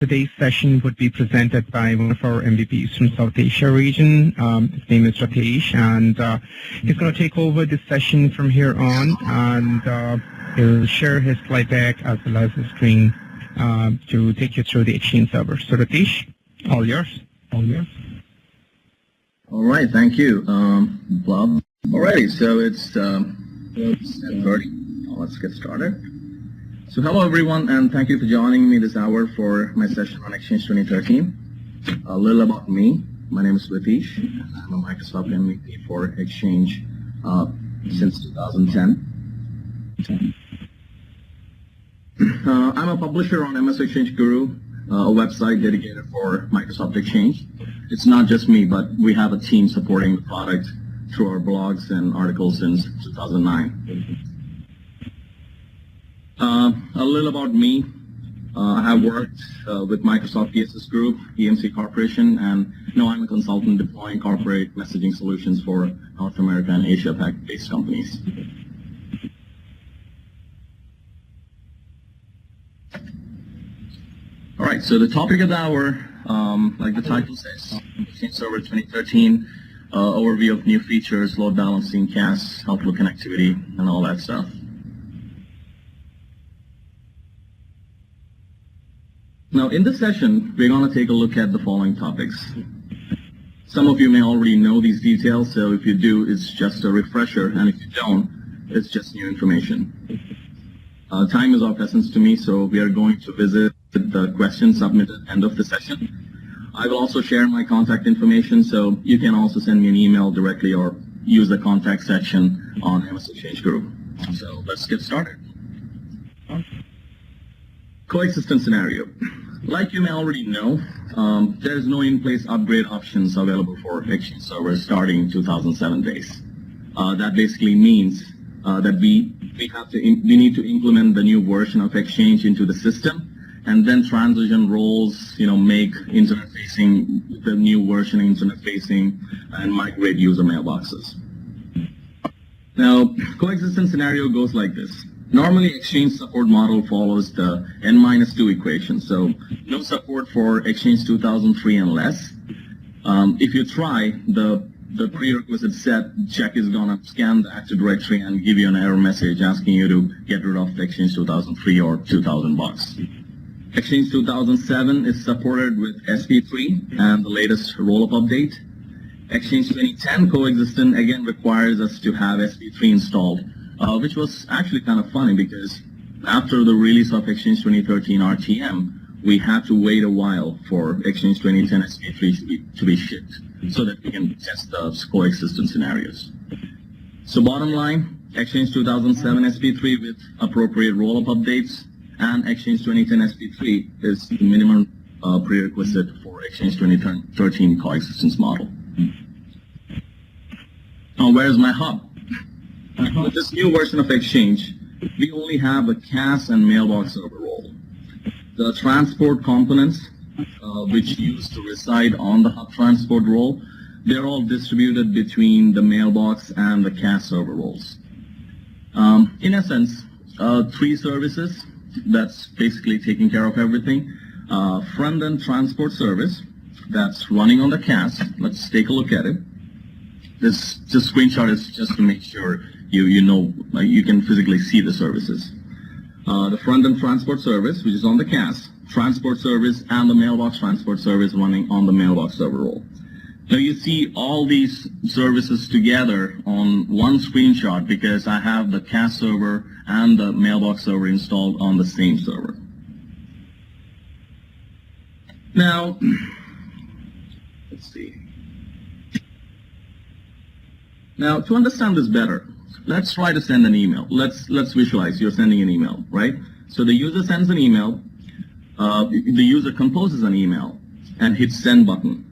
Today's session would be presented by one of our MVPs from South Asia region. His name is Ritesh, and he's going to take over this session from here on, and he'll share his slide deck as well as his screen to take you through the Exchange server. So Ritesh, all yours. All yours. All right, thank you, Bob. Alrighty, so it's 10:30. Let's get started. So hello everyone, and thank you for joining me this hour for my session on Exchange 2013. A little about me. My name is Ritesh, and I'm a Microsoft MVP for Exchange since 2010. I'm a publisher on MS Exchange Guru, a website dedicated for Microsoft Exchange. It's not just me, but we have a team supporting the product through our blogs and articles since 2009. A little about me. I have worked with Microsoft PSS Group, EMC Corporation, and now I'm a consultant deploying corporate messaging solutions for North America and Asia Pac-based companies. All right, so the topic of the hour, like the title says, Exchange Server 2013, overview of new features, load balancing, CAS, Outlook connectivity, and all that stuff. Now, in this session, we're going to take a look at the following topics. Some of you may already know these details, so if you do, it's just a refresher, and if you don't, it's just new information. Time is of essence to me, so we are going to visit the questions submitted at the end of the session. I will also share my contact information, so you can also send me an email directly or use the contact section on MS Exchange Group. So let's get started. Coexistence Scenario. Like you may already know, there is no in-place upgrade options available for Exchange Server starting 2007 days. That basically means that we need to implement the new version of Exchange into the system, and then transition roles, make internet-facing, the new version internet-facing, and migrate user mailboxes. Now, coexistence scenario goes like this. Normally, Exchange support model follows the N-2 equation, so no support for Exchange 2003 and less. If you try, the prerequisite set check is going to scan the Active Directory and give you an error message asking you to get rid of Exchange 2003 or 2000 bucks. Exchange 2007 is supported with SP3 and the latest roll-up update. Exchange 2010 coexistence again requires us to have SP3 installed, which was actually kind of funny because after the release of Exchange 2013 RTM, we had to wait a while for Exchange 2010 SP3 to be shipped so that we can test the coexistence scenarios. So bottom line, Exchange 2007 SP3 with appropriate roll-up updates, and Exchange 2010 SP3 is the minimum prerequisite for Exchange 2013 coexistence model. Now, where's my hub? With this new version of Exchange, we only have a CAS and mailbox server role. The transport components, which used to reside on the hub transport role, they're all distributed between the mailbox and the CAS server roles. In essence, 3 services that's basically taking care of everything. Front-end transport service that's running on the CAS. Let's take a look at it. This screenshot is just to make sure you can physically see the services. The front-end transport service, which is on the CAS, transport service, and the mailbox transport service running on the mailbox server role. Now you see all these services together on one screenshot because I have the CAS server and the mailbox server installed on the same server. Now, let's see. Now, to understand this better, let's try to send an email. Let's visualize you're sending an email, right? So the user sends an email, the user composes an email, and hits send button.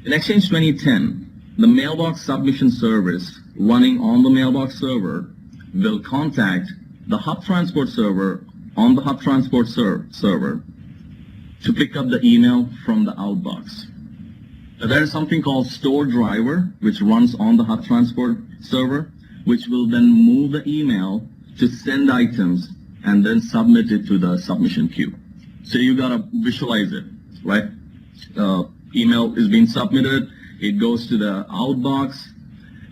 In Exchange 2010, the mailbox submission service running on the mailbox server will contact the hub transport server on the hub transport server to pick up the email from the outbox. Now, there is something called store driver, which runs on the hub transport server, which will then move the email to send items and then submit it to the submission queue. So you got to visualize it. right? Email is being submitted, it goes to the outbox,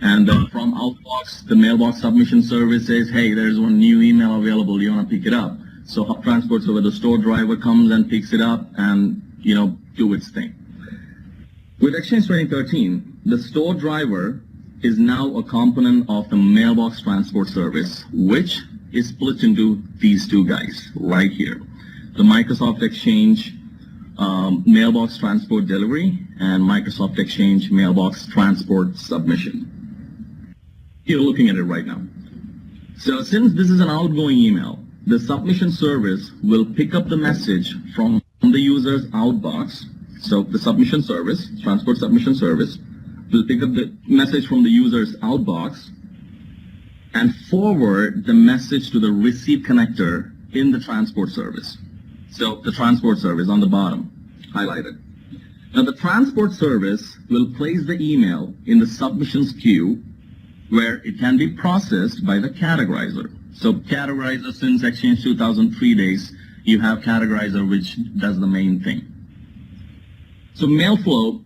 and then from outbox, the mailbox submission service says, hey, there's one new email available, do you want to pick it up? So Hub transports over, the store driver comes and picks it up and, do its thing. With Exchange 2013, the store driver is now a component of the mailbox transport service, which is split into these two guys right here. The Microsoft Exchange mailbox transport delivery and Microsoft Exchange mailbox transport submission. You're looking at it right now. So since this is an outgoing email, the submission service will pick up the message from the user's outbox. So the submission service, transport submission service, will pick up the message from the user's outbox and forward the message to the receive connector in the transport service. So the transport service on the bottom, highlighted. Now the transport service will place the email in the submissions queue where it can be processed by the categorizer. So categorizer, since Exchange 2003 days, you have categorizer which does the main thing. So Mailflow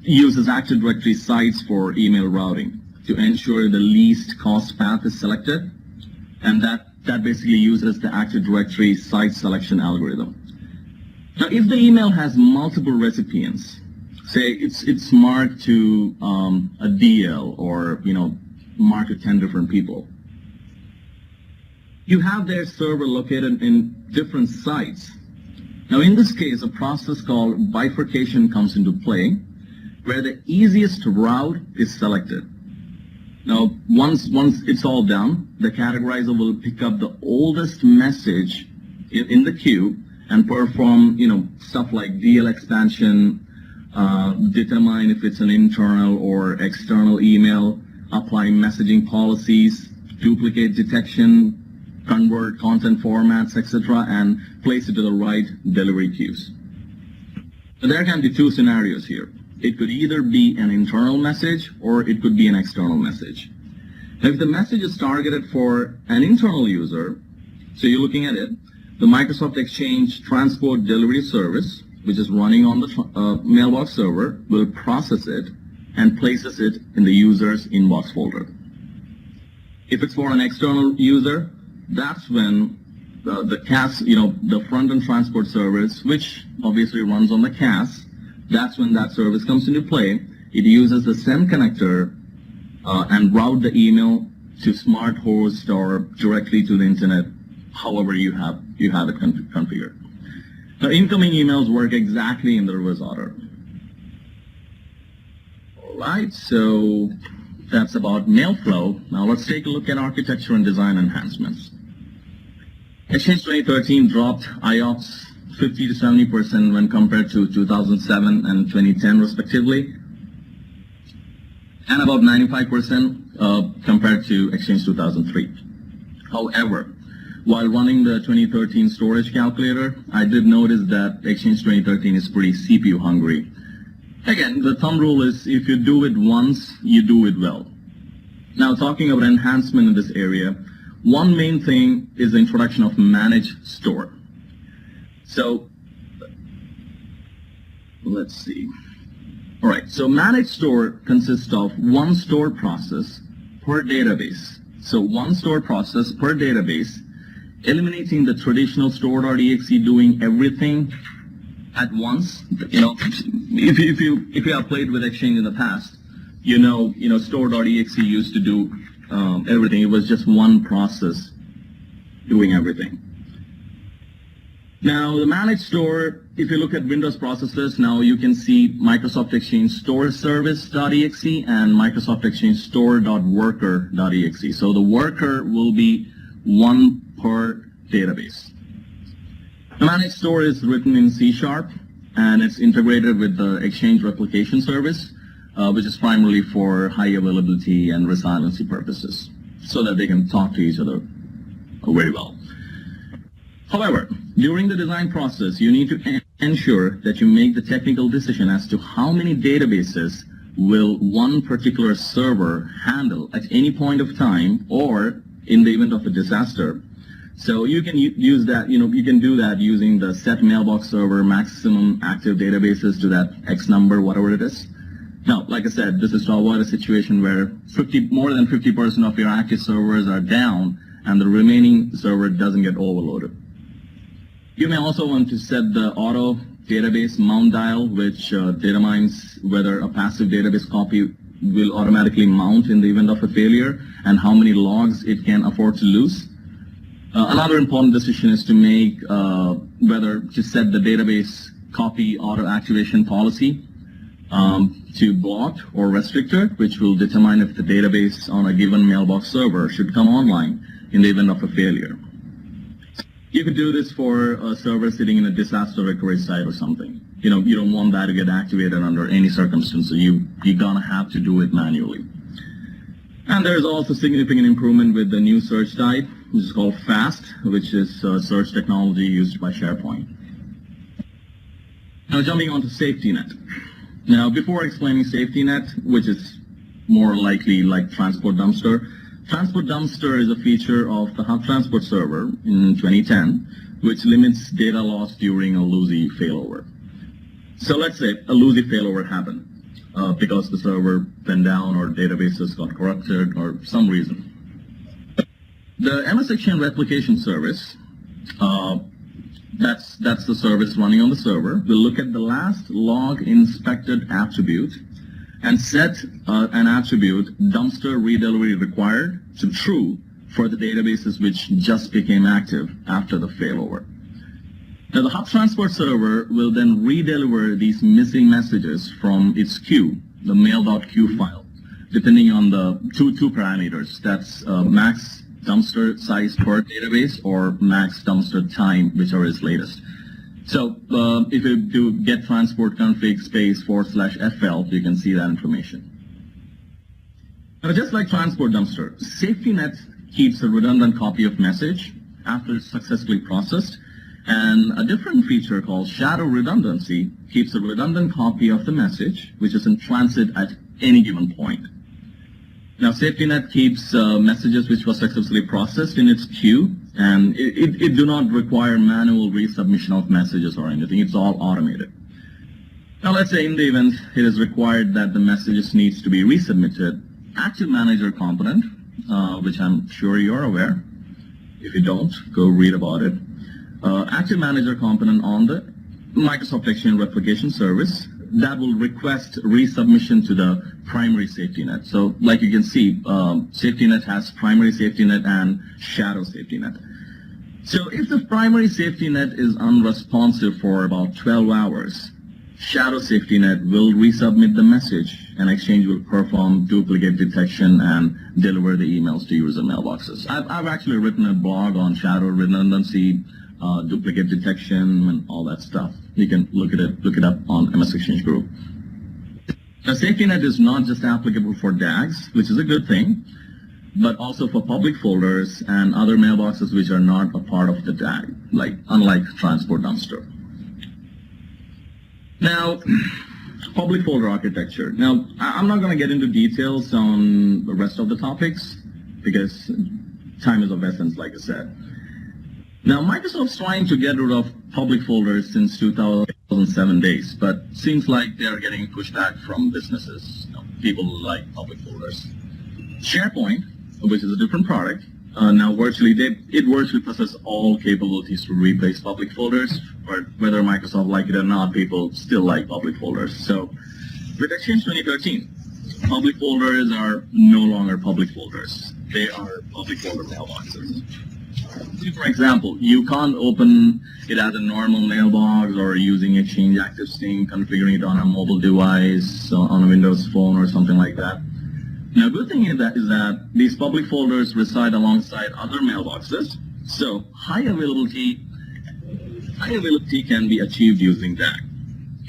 uses Active Directory sites for email routing to ensure the least cost path is selected, and that basically uses the Active Directory site selection algorithm. Now, if the email has multiple recipients, say it's marked to a DL or marked to 10 different people, you have their server located in different sites. Now, in this case, a process called bifurcation comes into play, where the easiest route is selected. Now, once it's all done, the categorizer will pick up the oldest message in the queue and perform, stuff like DL expansion, determine if it's an internal or external email, apply messaging policies, duplicate detection, convert content formats, etc., and place it to the right delivery queues. So there can be two scenarios here. It could either be an internal message or it could be an external message. Now, if the message is targeted for an internal user, so you're looking at it, the Microsoft Exchange Transport Delivery Service, which is running on the mailbox server, will process it and places it in the user's inbox folder. If it's for an external user, that's when the CAS, the front-end transport service, which obviously runs on the CAS, that's when that service comes into play. It uses the send connector and route the email to smart host or directly to the internet, however you have it configured. Now, incoming emails work exactly in the reverse order. All right, so that's about Mailflow. Now let's take a look at architecture and design enhancements. Exchange 2013 dropped IOPS 50 to 70% when compared to 2007 and 2010 respectively, and about 95% compared to Exchange 2003. However, while running the 2013 storage calculator, I did notice that Exchange 2013 is pretty CPU hungry. Again, the thumb rule is if you do it once, you do it well. Now, talking about enhancement in this area, one main thing is the introduction of managed store. So, let's see. All right, so managed store consists of one store process per database. So one store process per database, eliminating the traditional store.exe doing everything at once. If you have played with Exchange in the past, store.exe used to do everything. It was just one process doing everything. Now, the managed store, if you look at Windows processes, now you can see Microsoft Exchange Store Service.exe and Microsoft Exchange Store.worker.exe. So the worker will be one per database. The managed store is written in C# and it's integrated with the Exchange Replication Service, which is primarily for high availability and resiliency purposes, so that they can talk to each other very well. However, during the design process, you need to ensure that you make the technical decision as to how many databases will one particular server handle at any point of time or in the event of a disaster. So you can use that, you can do that using the set mailbox server maximum active databases to that X number, whatever it is. Now, like I said, this is to avoid a situation where more than 50% of your active servers are down and the remaining server doesn't get overloaded. You may also want to set the auto database mount dial, which determines whether a passive database copy will automatically mount in the event of a failure and how many logs it can afford to lose. Another important decision is to make whether to set the database copy auto activation policy to blocked or restricted, which will determine if the database on a given mailbox server should come online in the event of a failure. You could do this for a server sitting in a disaster recovery site or something. You don't want that to get activated under any circumstances. You're gonna have to do it manually. And there's also significant improvement with the new search type, which is called FAST, which is search technology used by SharePoint. Now jumping on to safety net. Now before explaining safety net, which is more likely like transport dumpster, transport dumpster is a feature of the Hub Transport server in 2010, which limits data loss during a loosey failover. So let's say a loosey failover happened because the server went down or databases got corrupted or some reason. The MS Exchange replication service, that's the service running on the server, will look at the last log inspected attribute and set an attribute dumpster redelivery required to true for the databases which just became active after the failover. Now the Hub Transport server will then redeliver these missing messages from its queue, the mail.queue file, depending on the two parameters. That's max dumpster size per database or max dumpster time, whichever is latest. So if you do get transport config space /FL, you can see that information. Now just like transport dumpster, safety net keeps a redundant copy of message after it's successfully processed, and a different feature called shadow redundancy keeps a redundant copy of the message which is in transit at any given point. Now safety net keeps messages which were successfully processed in its queue, and it do not require manual resubmission of messages or anything. It's all automated. Now let's say in the event it is required that the messages needs to be resubmitted, Active Manager component, which I'm sure you're aware. If you don't, go read about it. Active Manager component on the Microsoft Exchange replication service that will request resubmission to the primary safety net. So like you can see, safety net has primary safety net and shadow safety net. So if the primary safety net is unresponsive for about 12 hours, shadow safety net will resubmit the message and Exchange will perform duplicate detection and deliver the emails to user mailboxes. I've actually written a blog on shadow redundancy, duplicate detection, and all that stuff. You can look it up on MS Exchange Group. Now, safety net is not just applicable for DAGs, which is a good thing, but also for public folders and other mailboxes which are not a part of the DAG, unlike transport dumpster. Now, public folder architecture. Now, I'm not going to get into details on the rest of the topics because time is of essence, like I said. Now, Microsoft's trying to get rid of public folders since 2007 days, but seems like they are getting pushback from businesses. People like public folders. SharePoint, which is a different product, now virtually possesses all capabilities to replace public folders, but whether Microsoft like it or not, people still like public folders. So with Exchange 2013, public folders are no longer public folders. They are public folder mailboxes. For example, you can't open it as a normal mailbox or using Exchange ActiveSync, configuring it on a mobile device, on a Windows phone or something like that. Now, good thing is that these public folders reside alongside other mailboxes, so high availability can be achieved using DAG.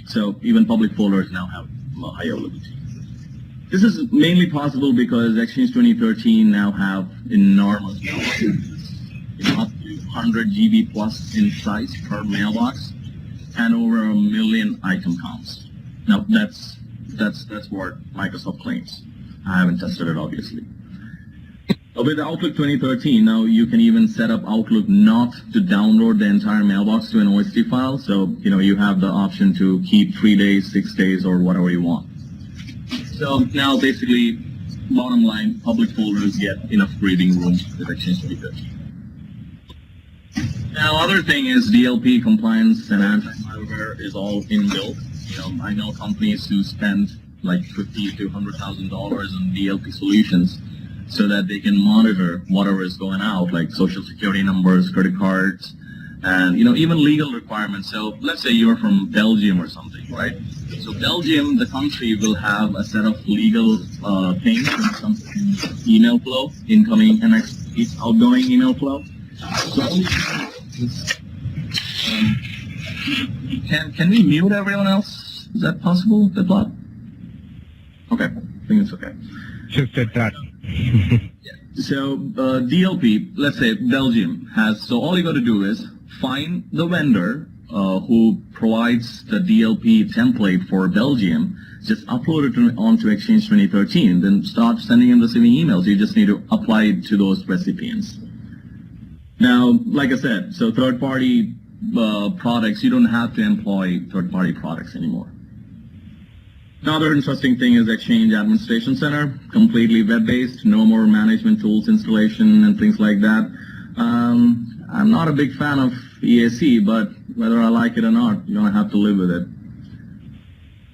So even public folders now have high availability. This is mainly possible because Exchange 2013 now have enormous mailboxes. Up to 100 GB plus in size per mailbox and over 1 million item counts. Now that's what Microsoft claims. I haven't tested it, obviously. With Outlook 2013, now you can even set up Outlook not to download the entire mailbox to an OST file. So, you have the option to keep 3 days, 6 days, or whatever you want. So now basically, bottom line, public folders get enough breathing room with Exchange 2013. Now, other thing is DLP compliance and anti-malware is all inbuilt. I know companies who spend like $50,000 to $100,000 on DLP solutions so that they can monitor whatever is going out, like social security numbers, credit cards, and even legal requirements. So let's say you're from Belgium or something, right? So Belgium, the country, will have a set of legal things when it comes to email flow, incoming and outgoing email flow. So can we mute everyone else? Is that possible, Biplot? Okay, I think it's okay. Just did that. So DLP, let's say Belgium has, so all you got to do is find the vendor who provides the DLP template for Belgium, just upload it onto Exchange 2013, then start sending them the same emails. You just need to apply it to those recipients. Now, like I said, so third-party products, you don't have to employ third-party products anymore. Another interesting thing is Exchange Administration Center, completely web-based, no more management tools installation and things like that. I'm not a big fan of EAC, but whether I like it or not, you're going to have to live with it.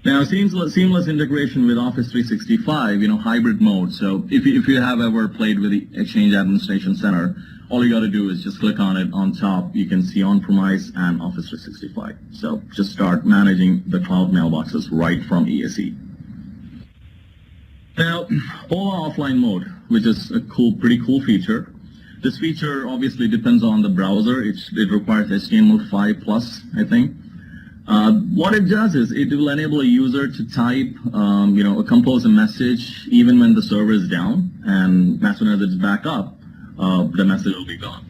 Now, seamless integration with Office 365, hybrid mode. So if you have ever played with the Exchange Administration Center, all you got to do is just click on it. On top, you can see on-premise and Office 365. So just start managing the cloud mailboxes right from EAC. Now, OLA offline mode, which is a pretty cool feature. This feature obviously depends on the browser. It requires HTML5 plus, I think. What it does is it will enable a user to type, compose a message even when the server is down, and as soon as it's back up, the message will be gone.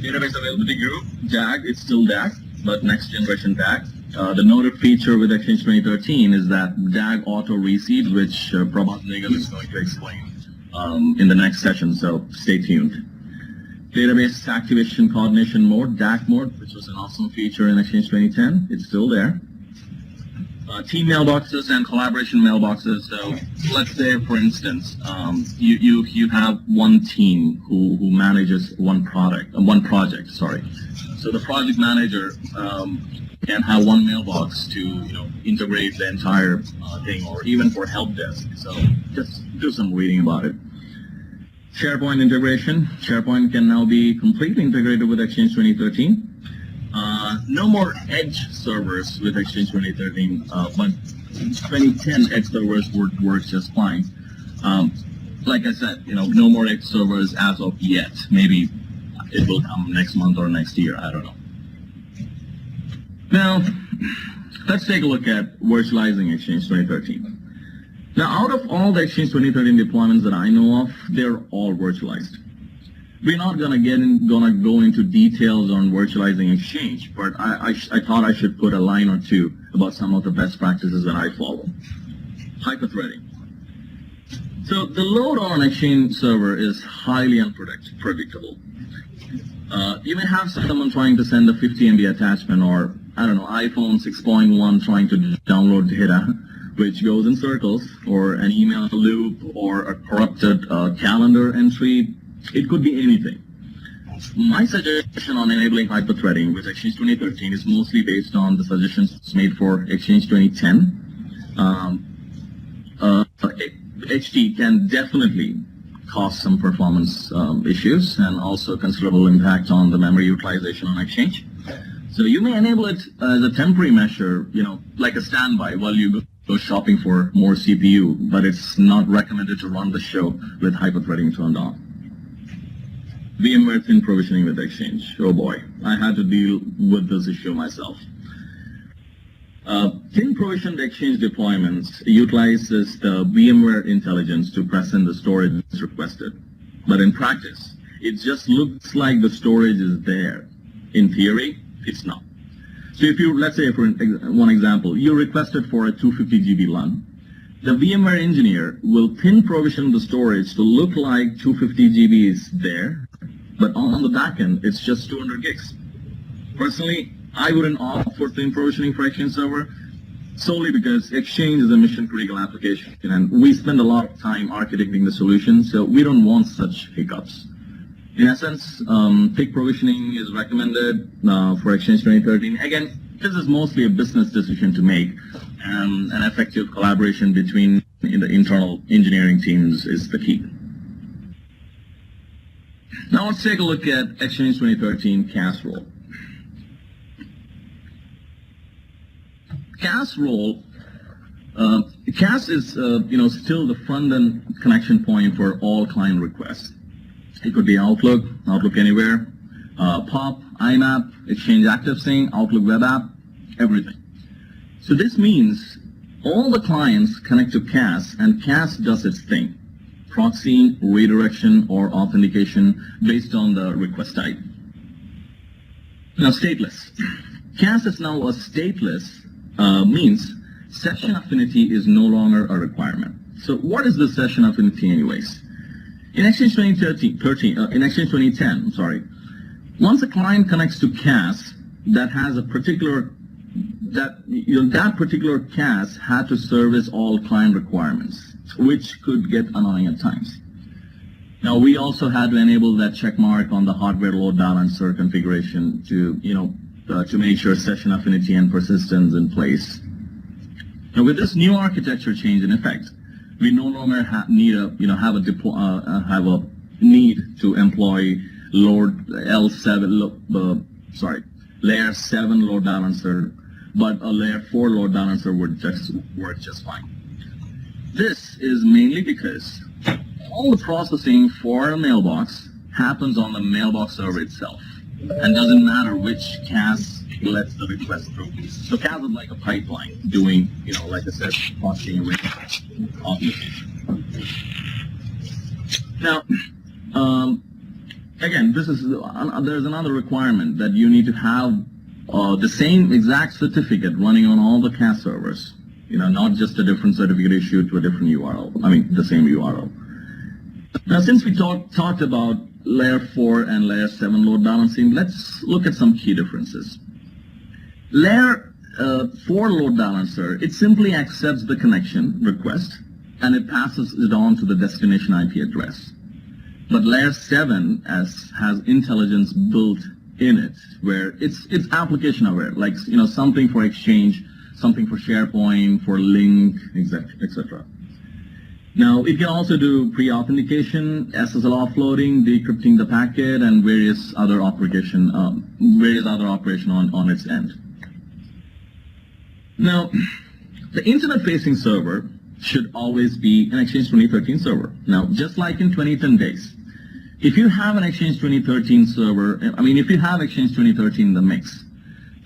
Database availability group, DAG, it's still DAG, but next generation DAG. The noted feature with Exchange 2013 is that DAG auto reseed, which Prabhat Nigam is going to explain in the next session, so stay tuned. Database activation coordination mode, DAC mode, which was an awesome feature in Exchange 2010, it's still there. Team mailboxes and collaboration mailboxes. So let's say, for instance, you have one team who manages one project. So the project manager can have one mailbox to integrate the entire thing, or even for help desk. So just do some reading about it. SharePoint integration. SharePoint can now be completely integrated with Exchange 2013. No more Edge servers with Exchange 2013, but 2010 Edge servers would work just fine. Like I said, no more Edge servers as of yet. Maybe it will come next month or next year. I don't know. Now, let's take a look at virtualizing Exchange 2013. Now, out of all the Exchange 2013 deployments that I know of, they're all virtualized. We're not gonna go into details on virtualizing Exchange, but I thought I should put a line or two about some of the best practices that I follow. Hyperthreading. So the load on an Exchange server is highly unpredictable. You may have someone trying to send a 50 MB attachment, or I don't know, iPhone 6.1 trying to download data, which goes in circles, or an email loop, or a corrupted calendar entry. It could be anything. My suggestion on enabling hyperthreading with Exchange 2013 is mostly based on the suggestions made for Exchange 2010. HT can definitely cause some performance issues and also considerable impact on the memory utilization on Exchange. So you may enable it as a temporary measure, like a standby while you go shopping for more CPU, but it's not recommended to run the show with hyperthreading turned on. VMware thin provisioning with Exchange. Oh boy, I had to deal with this issue myself. Thin provisioned Exchange deployments utilizes the VMware intelligence to present the storage requested. But in practice, it just looks like the storage is there. In theory, it's not. So if you, let's say for one example, you requested for a 250 GB LUN, the VMware engineer will pin provision the storage to look like 250 GB is there, but on the back end, it's just 200 gigs. Personally, I wouldn't opt for thin provisioning for Exchange Server solely because Exchange is a mission-critical application, and we spend a lot of time architecting the solution, so we don't want such hiccups. In essence, thick provisioning is recommended for Exchange 2013. Again, this is mostly a business decision to make, and an effective collaboration between the internal engineering teams is the key. Now let's take a look at Exchange 2013 CAS role. CAS role, CAS is still the front-end connection point for all client requests. It could be Outlook, Outlook Anywhere, POP, IMAP, Exchange ActiveSync, Outlook Web App, everything. So this means all the clients connect to CAS, and CAS does its thing: proxying, redirection, or authentication based on the request type. Now, stateless. CAS is now a stateless, means session affinity is no longer a requirement. So what is the session affinity anyways? In Exchange 2010, once a client connects to CAS that has a particular, that particular CAS had to service all client requirements, which could get annoying at times. Now, we also had to enable that check mark on the hardware load balancer configuration to, to make sure session affinity and persistence in place. Now, with this new architecture change in effect, we no longer have need a need to employ layer 7 load balancer, but a layer 4 load balancer would just work just fine. This is mainly because all the processing for a mailbox happens on the mailbox server itself, and doesn't matter which CAS lets the request through. So CAS is like a pipeline doing, like I said, proxying with authentication. Now, again, there's another requirement that you need to have the same exact certificate running on all the CAS servers. Not just a different certificate issued to a different URL. I mean, the same URL. Now, since we talked about layer 4 and layer 7 load balancing, let's look at some key differences. Layer 4 load balancer, it simply accepts the connection request and it passes it on to the destination IP address. But layer 7 has intelligence built in it, where it's application aware, like something for Exchange, something for SharePoint, for Link, etc. Now, it can also do pre-authentication, SSL offloading, decrypting the packet, and various other operation on its end. Now, the internet-facing server should always be an Exchange 2013 server. Now, just like in 2010 days, if you have an Exchange 2013 server, if you have Exchange 2013 in the mix,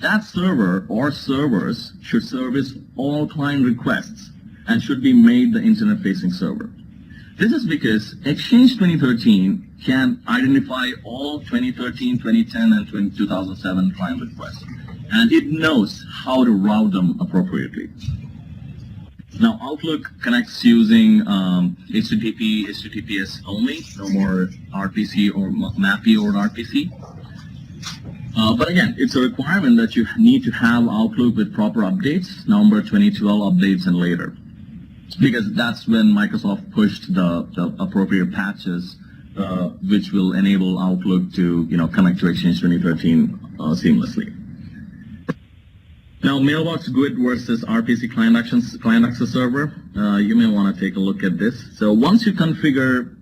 that server or servers should service all client requests and should be made the internet-facing server. This is because Exchange 2013 can identify all 2013, 2010, and 2007 client requests, and it knows how to route them appropriately. Now, Outlook connects using HTTP, HTTPS only, no more RPC or MAPI or RPC. But again, it's a requirement that you need to have Outlook with proper updates, November 2012 updates and later, because that's when Microsoft pushed the appropriate patches, which will enable Outlook to connect to Exchange 2013 seamlessly. Now, Mailbox GUID versus RPC client access server. You may want to take a look at this. So once you configure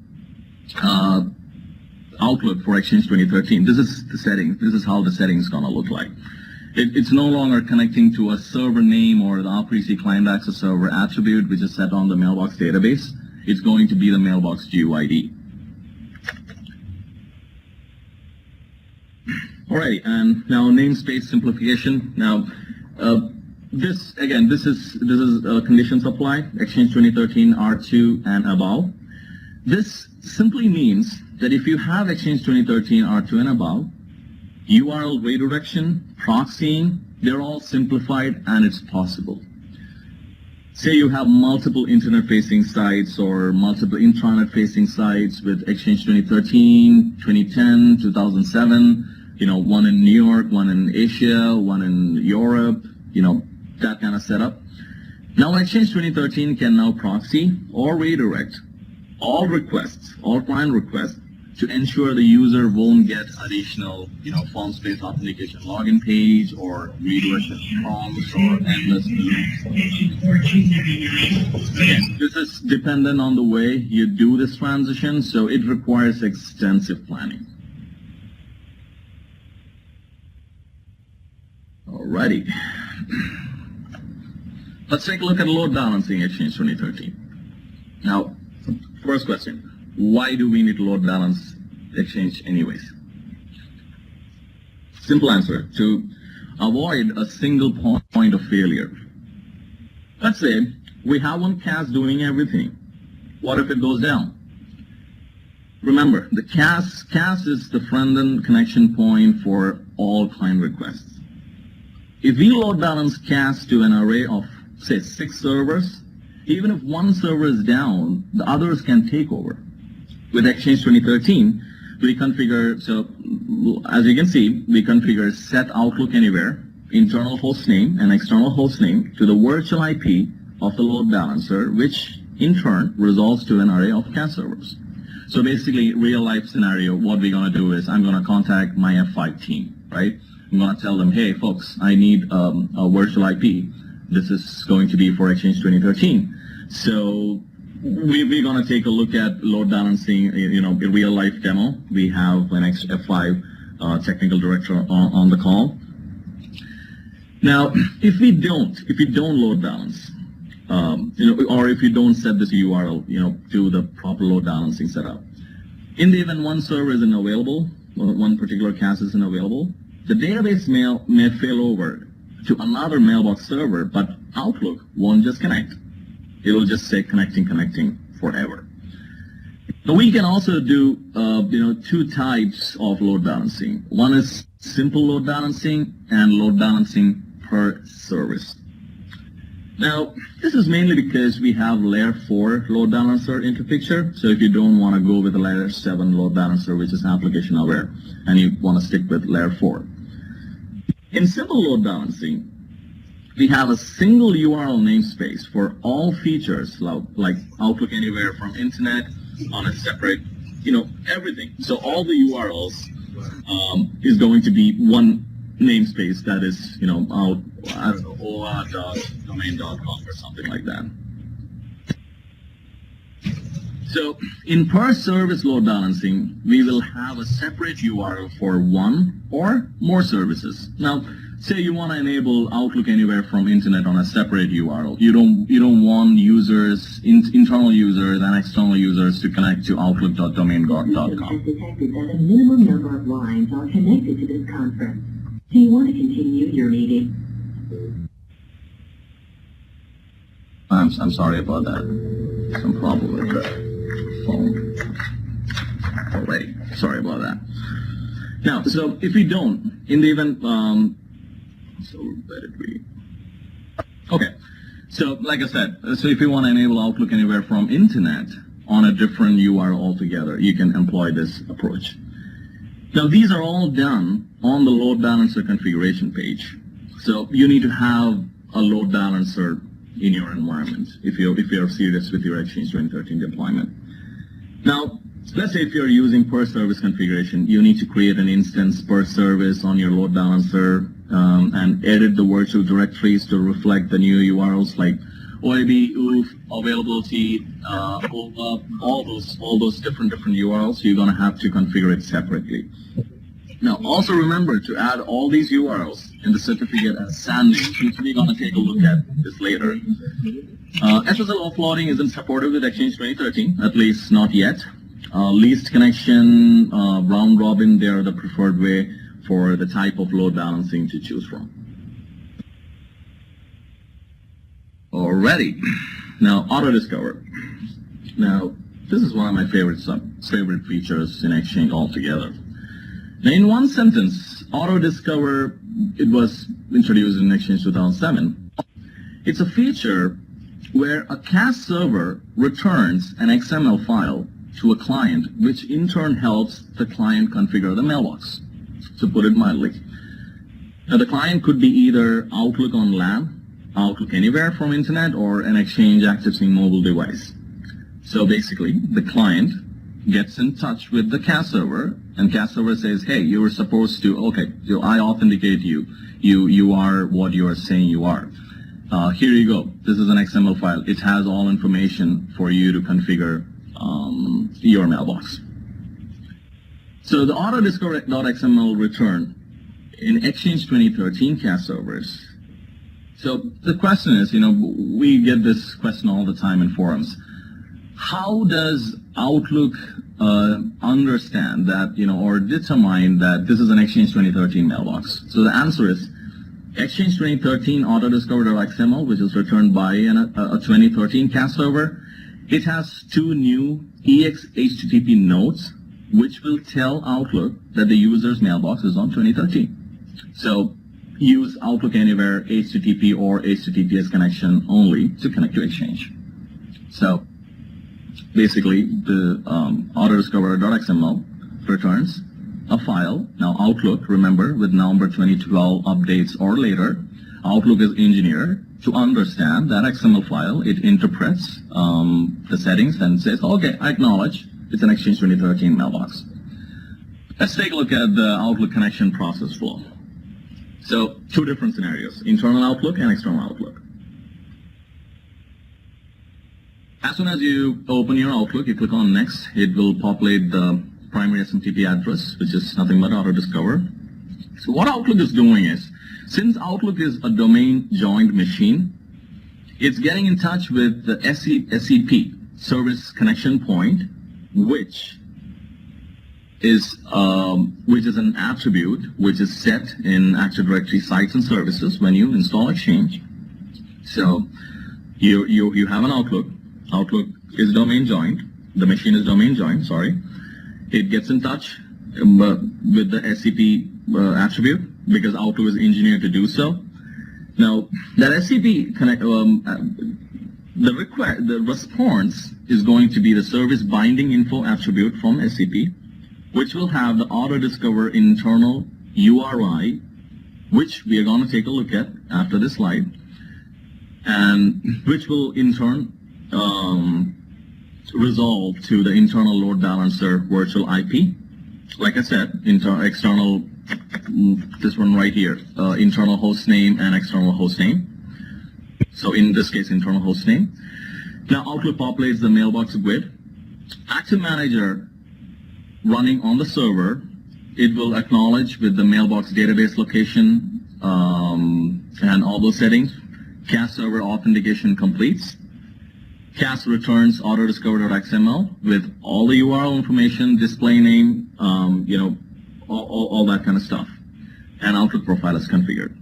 Outlook for Exchange 2013, this is the settings. This is how the settings is going to look like. It's no longer connecting to a server name or the RPC client access server attribute, which is set on the Mailbox database. It's going to be the Mailbox GUID. Alrighty, and now namespace simplification. Now, this is condition supply, Exchange 2013 R2 and above. This simply means that if you have Exchange 2013 R2 and above, URL redirection, proxying, they're all simplified and it's possible. Say you have multiple internet-facing sites or multiple intranet-facing sites with Exchange 2013, 2010, 2007, one in New York, one in Asia, one in Europe, that kind of setup. Now Exchange 2013 can now proxy or redirect all requests, all client requests, to ensure the user won't get additional, form-based authentication login page or redirection prompts or endless loops. Again, this is dependent on the way you do this transition, so it requires extensive planning. Alrighty. Let's take a look at load balancing Exchange 2013. Now, first question. Why do we need to load balance Exchange anyways? Simple answer, to avoid a single point of failure. Let's say we have one cache doing everything. What if it goes down? Remember, the cache is the front-end connection point for all client requests. If we load balance cache to an array of, say, 6 servers, even if one server is down, the others can take over. With Exchange 2013, we configure, so as you can see, we configure set Outlook Anywhere, internal host name and external host name to the virtual IP of the load balancer, which in turn resolves to an array of cache servers. So basically, real life scenario, what we're going to do is I'm going to contact my F5 team, right? I'm going to tell them, hey folks, I need a virtual IP. This is going to be for Exchange 2013. So we're going to take a look at load balancing, a real life demo. We have an F5 technical director on the call. Now, if we don't load balance, or if you don't set this URL, to the proper load balancing setup, in the event one server isn't available, or one particular cache isn't available, the database may fail over to another mailbox server, but Outlook won't just connect. It will just say connecting forever. Now we can also do, 2 types of load balancing. One is simple load balancing and load balancing per service. Now, this is mainly because we have layer 4 load balancer into picture. So if you don't want to go with a layer 7 load balancer, which is application aware, and you want to stick with layer 4. In simple load balancing, we have a single URL namespace for all features like Outlook Anywhere from Internet on a separate, everything. So all the URLs is going to be one namespace that is, oa.domain.com or something like that. So in per service load balancing, we will have a separate URL for one or more services. Now, say you want to enable Outlook Anywhere from Internet on a separate URL. You don't want users, internal users and external users to connect to outlook.domain.com. Has detected that a minimum number of lines are connected to this conference. Do you want to continue your meeting? I'm sorry about that. Some problem with the phone already. Sorry about that. Now, so if we don't, in the event, so where did we? Okay, so like I said, so if you want to enable Outlook Anywhere from Internet on a different URL altogether, you can employ this approach. Now these are all done on the load balancer configuration page. So you need to have a load balancer in your environment if you're serious with your Exchange 2013 deployment. Now, let's say if you're using per service configuration, you need to create an instance per service on your load balancer and edit the virtual directories to reflect the new URLs like OIB, OOF, availability, popup, all those different URLs. You're going to have to configure it separately. Now, also remember to add all these URLs in the certificate as sandwich, which we're going to take a look at this later. SSL offloading isn't supported with Exchange 2013, at least not yet. Least connection, round robin, they are the preferred way for the type of load balancing to choose from. Alrighty. Now, Autodiscover. Now, this is one of my favorite features in Exchange altogether. Now, in one sentence, Autodiscover, it was introduced in Exchange 2007. It's a feature where a CAS server returns an XML file to a client, which in turn helps the client configure the mailbox, to put it mildly. Now, the client could be either Outlook on LAN, Outlook Anywhere from Internet, or an Exchange accessing mobile device. So basically, the client gets in touch with the CAS server, and CAS server says, hey, you were supposed to, okay, so I authenticate you. You are what you are saying you are. Here you go. This is an XML file. It has all information for you to configure your mailbox. So the Autodiscover.xml return in Exchange 2013 CAS servers. So the question is, we get this question all the time in forums. How does Outlook understand that, or determine that this is an Exchange 2013 mailbox? So the answer is Exchange 2013 Autodiscover.xml, which is returned by a 2013 CAS server. It has two new EX HTTP nodes, which will tell Outlook that the user's mailbox is on 2013. So use Outlook Anywhere HTTP or HTTPS connection only to connect to Exchange. So basically, the Autodiscover.xml returns a file. Now Outlook, remember, with November 2012 updates or later, Outlook is engineered to understand that XML file. It interprets the settings and says, okay, I acknowledge it's an Exchange 2013 mailbox. Let's take a look at the Outlook connection process flow. So two different scenarios, internal Outlook and external Outlook. As soon as you open your Outlook, you click on Next, it will populate the primary SMTP address, which is nothing but Autodiscover. So what Outlook is doing is, since Outlook is a domain-joined machine, it's getting in touch with the SCP, Service Connection Point, which is an attribute which is set in Active Directory sites and services when you install Exchange. So you have an Outlook. Outlook is domain joined. The machine is domain joined. Sorry. It gets in touch with the SCP attribute because Outlook is engineered to do so. Now that SCP connect, the response is going to be the service binding info attribute from SCP, which will have the Autodiscover internal URI, which we are going to take a look at after this slide, and which will in turn resolve to the internal load balancer virtual IP. Like I said, external, this one right here, internal host name and external host name. So in this case, internal host name. Now Outlook populates the mailbox grid. Active Manager running on the server, it will acknowledge with the mailbox database location and all those settings. CAS server authentication completes. CAS returns Autodiscover.xml with all the URL information, display name, all that kind of stuff. And Outlook profile is configured.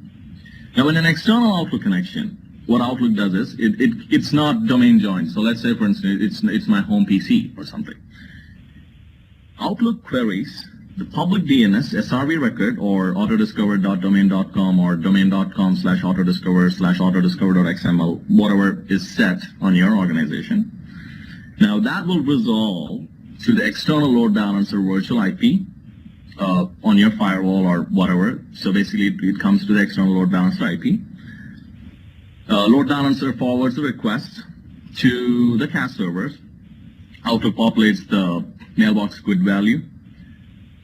Now in an external Outlook connection, what Outlook does is, it's not domain joined. So let's say, for instance, it's my home PC or something. Outlook queries the public DNS SRV record or autodiscover.domain.com or domain.com/autodiscover/autodiscover.xml, whatever is set on your organization. Now that will resolve to the external load balancer virtual IP on your firewall or whatever. So basically it comes to the external load balancer IP. Load balancer forwards the request to the CAS servers. Outlook populates the mailbox grid value.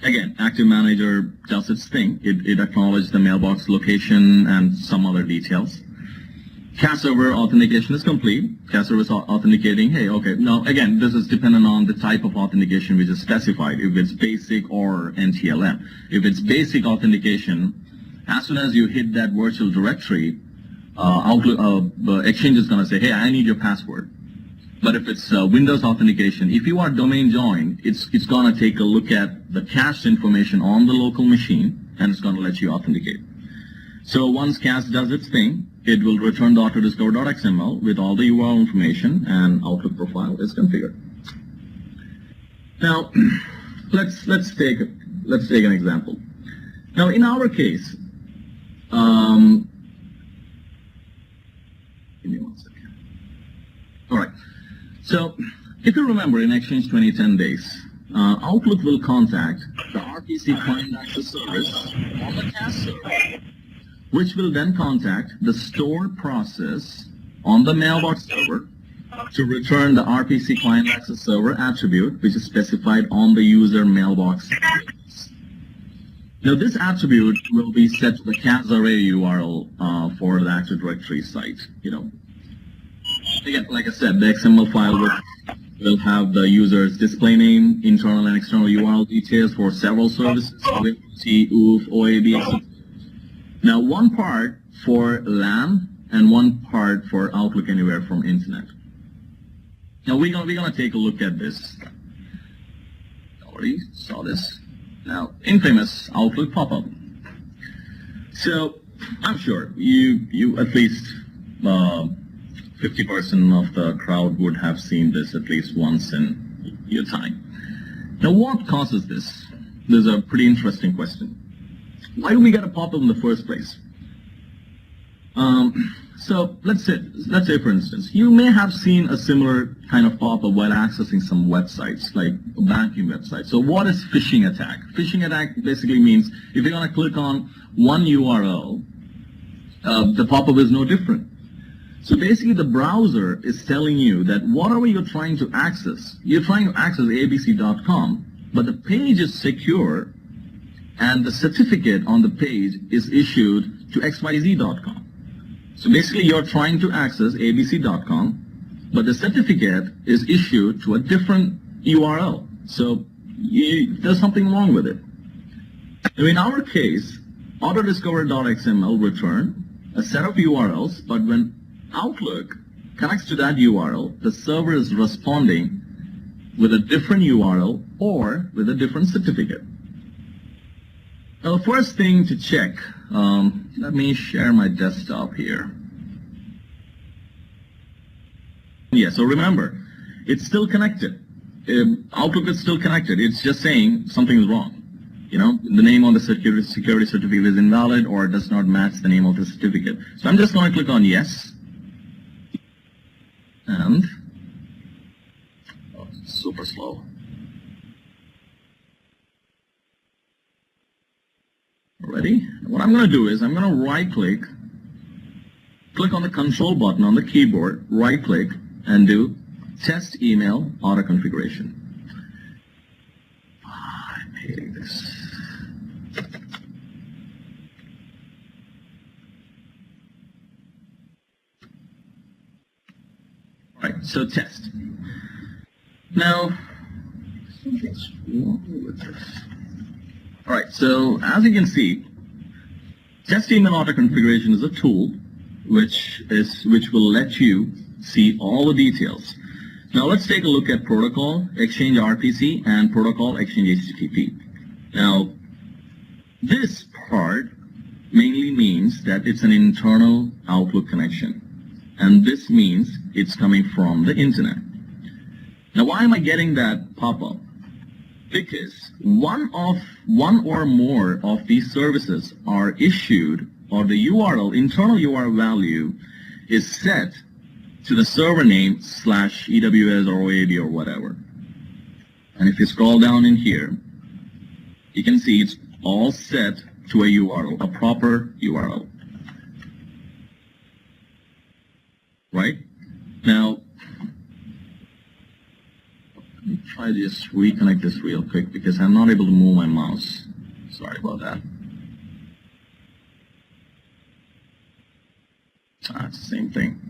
Again, Active Manager does its thing. It acknowledges the mailbox location and some other details. CAS server authentication is complete. CAS server is authenticating. Hey, okay. Now, again, this is dependent on the type of authentication which is specified, if it's basic or NTLM. If it's basic authentication, as soon as you hit that virtual directory, Exchange is going to say, hey, I need your password. But if it's Windows authentication, if you are domain joined, it's going to take a look at the cached information on the local machine, and it's going to let you authenticate. So once CAS does its thing, it will return the Autodiscover.xml with all the URL information, and Outlook profile is configured. Now, let's take an example. Now, in our case, give me one second. So if you remember in Exchange 2010 days, Outlook will contact the RPC client access service on the CAS server, which will then contact the store process on the mailbox server to return the RPC client access server attribute, which is specified on the user mailbox. Now this attribute will be set to the CAS array URL for the Active Directory site. Again, like I said, the XML file will have the user's display name, internal and external URL details for several services, OAP, OOF, OAB, etc. Now one part for LAN and one part for Outlook Anywhere from Internet. Now we're gonna take a look at this. Already saw this. Now, infamous Outlook pop-up. So I'm sure you at least 50% of the crowd would have seen this at least once in your time. Now, what causes this? This is a pretty interesting question. Why do we get a pop-up in the first place? So let's say for instance, you may have seen a similar kind of pop-up while accessing some websites, like a banking website. So what is phishing attack? Phishing attack basically means if you're going to click on one URL, the pop-up is no different. So basically the browser is telling you that whatever you're trying to access, you're trying to access abc.com, but the page is secure and the certificate on the page is issued to xyz.com. So basically you're trying to access abc.com, but the certificate is issued to a different URL. So there's something wrong with it. Now in our case, Autodiscover.xml return a set of URLs, but when Outlook connects to that URL, the server is responding with a different URL or with a different certificate. Now the first thing to check, let me share my desktop here. Yeah, so remember, it's still connected. Outlook is still connected. It's just saying something is wrong. The name on the security certificate is invalid or does not match the name of the certificate. So I'm just going to click on yes. And, it's super slow. Ready? What I'm going to do is I'm going to right-click, click on the control button on the keyboard, right-click, and do test email auto configuration. I'm hating this. All right, so test. Now, something's wrong with this. All right, so as you can see, test email auto configuration is a tool which will let you see all the details. Now let's take a look at protocol Exchange RPC and protocol Exchange HTTP. Now this part mainly means that it's an internal Outlook connection, and this means it's coming from the internet. Now why am I getting that pop-up? Because one or more of these services are issued, or the URL, internal URL value is set to the server name /EWS or OAB or whatever. And if you scroll down in here, you can see it's all set to a URL, a proper URL. Right? Now, let me try to just reconnect this real quick because I'm not able to move my mouse. Sorry about that. It's the same thing.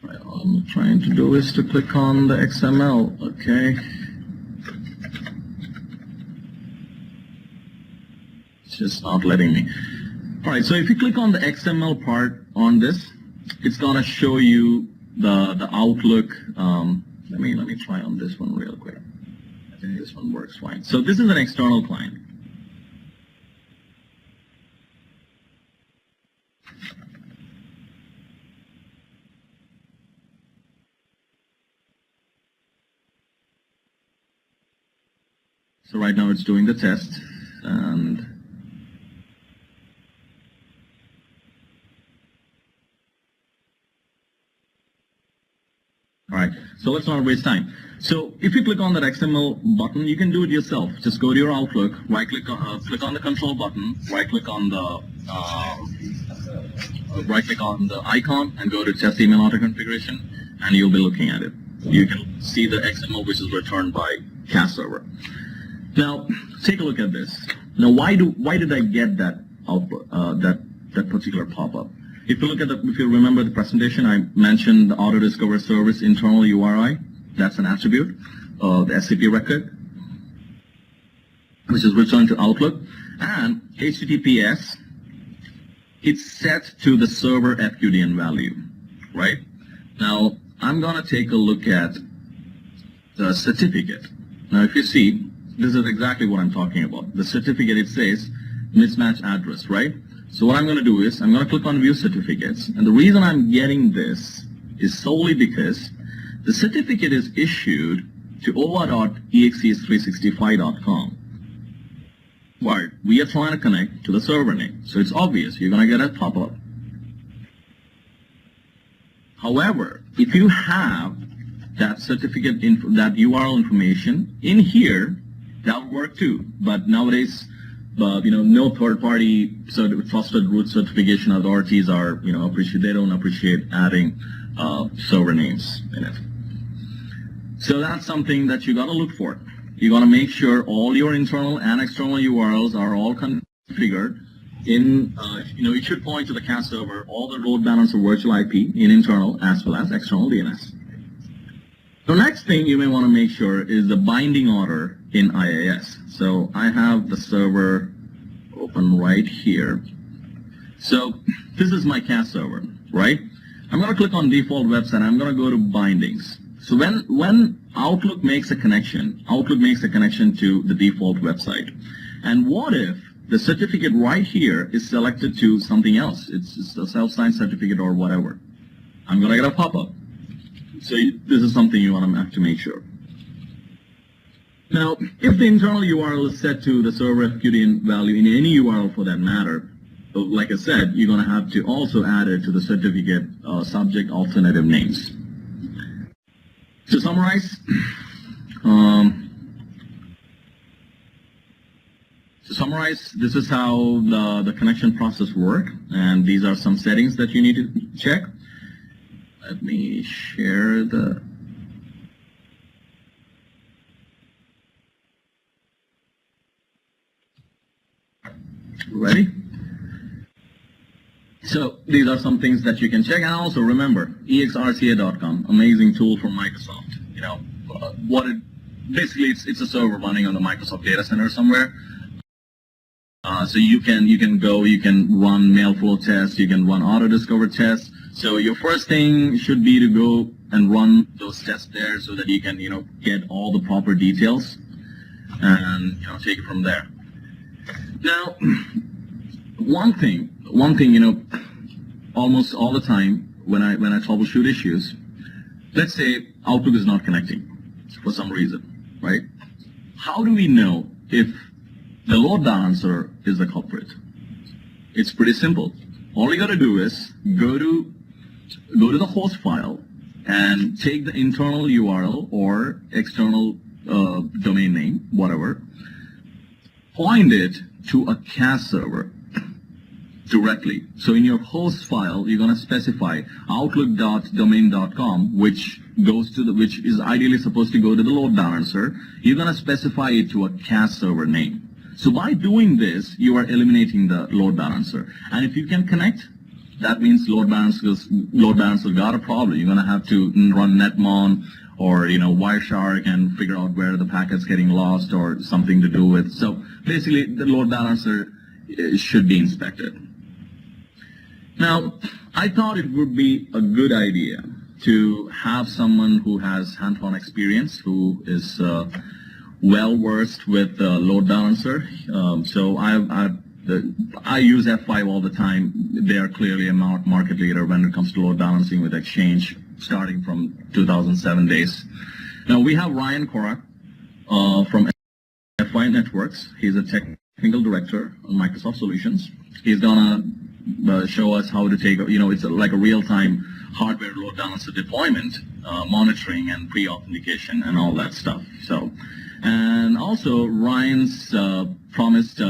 Right, all I'm trying to do is to click on the XML, okay? It's just not letting me. All right, so if you click on the XML part on this, it's gonna show you the Outlook. Let me try on this one real quick. I think this one works fine. So this is an external client. So right now it's doing the test, and right, so let's not waste time. So if you click on that XML button, you can do it yourself. Just go to your Outlook, right-click, click on the control button, right-click on the icon, and go to Test Email Auto Configuration, and you'll be looking at it. You can see the XML which is returned by CAS server. Now take a look at this. Now why did I get that output, that particular pop-up? If you look at if you remember the presentation, I mentioned the Autodiscover service internal URI. That's an attribute of the SCP record, which is returned to Outlook, and HTTPS. It's set to the server FQDN value, right? Now I'm gonna take a look at the certificate. Now if you see, this is exactly what I'm talking about. The certificate, it says mismatch address, right? So what I'm going to do is I'm going to click on View Certificates, and the reason I'm getting this is solely because the certificate is issued to ova.exes365.com. Why? We are trying to connect to the server name, so it's obvious you're going to get a pop-up. However, if you have that certificate, that URL information in here, that will work too. But nowadays, no third-party trusted root certification authorities are, they don't appreciate adding server names in it. So that's something that you got to look for. You got to make sure all your internal and external URLs are all configured in, it should point to the CAS server, all the load balancer virtual IP in internal as well as external DNS. The next thing you may want to make sure is the binding order in IIS. So I have the server open right here. So this is my CAS server, right? I'm going to click on default website. I'm going to go to bindings. So when Outlook makes a connection, Outlook makes a connection to the default website. And what if the certificate right here is selected to something else? It's a self-signed certificate or whatever. I'm going to get a pop-up. So this is something you want to have to make sure. Now, if the internal URL is set to the server FQDN value in any URL for that matter, like I said, you're going to have to also add it to the certificate subject alternative names. To summarize, this is how the connection process works, and these are some settings that you need to check. Let me share the... Ready? So these are some things that you can check, and also remember, exrca.com, amazing tool from Microsoft. Basically it's a server running on the Microsoft data center somewhere. So you can run mailflow tests, you can run Autodiscover tests. So your first thing should be to go and run those tests there so that you can get all the proper details and take it from there. Now, one thing, almost all the time when I troubleshoot issues, let's say Outlook is not connecting for some reason, right? How do we know if the load balancer is the culprit? It's pretty simple. All you got to do is go to the host file and take the internal URL or external domain name, whatever, point it to a CAS server directly. So in your host file, you're going to specify outlook.domain.com, which is ideally supposed to go to the load balancer. You're going to specify it to a CAS server name. So by doing this, you are eliminating the load balancer. And if you can connect, that means load balancer got a problem. You're going to have to run netmon or Wireshark and figure out where the packet's getting lost or something to do with. So basically, the load balancer should be inspected. Now, I thought it would be a good idea to have someone who has hands-on experience, who is well versed with the load balancer. So I use F5 all the time. They are clearly a market leader when it comes to load balancing with Exchange, starting from 2007 days. Now we have Ryan Korak from F5 Networks. He's a technical director on Microsoft Solutions. He's gonna show us how to take, it's like a real-time hardware load balancer deployment, monitoring and pre-authentication and all that stuff. So, and also Ryan's promised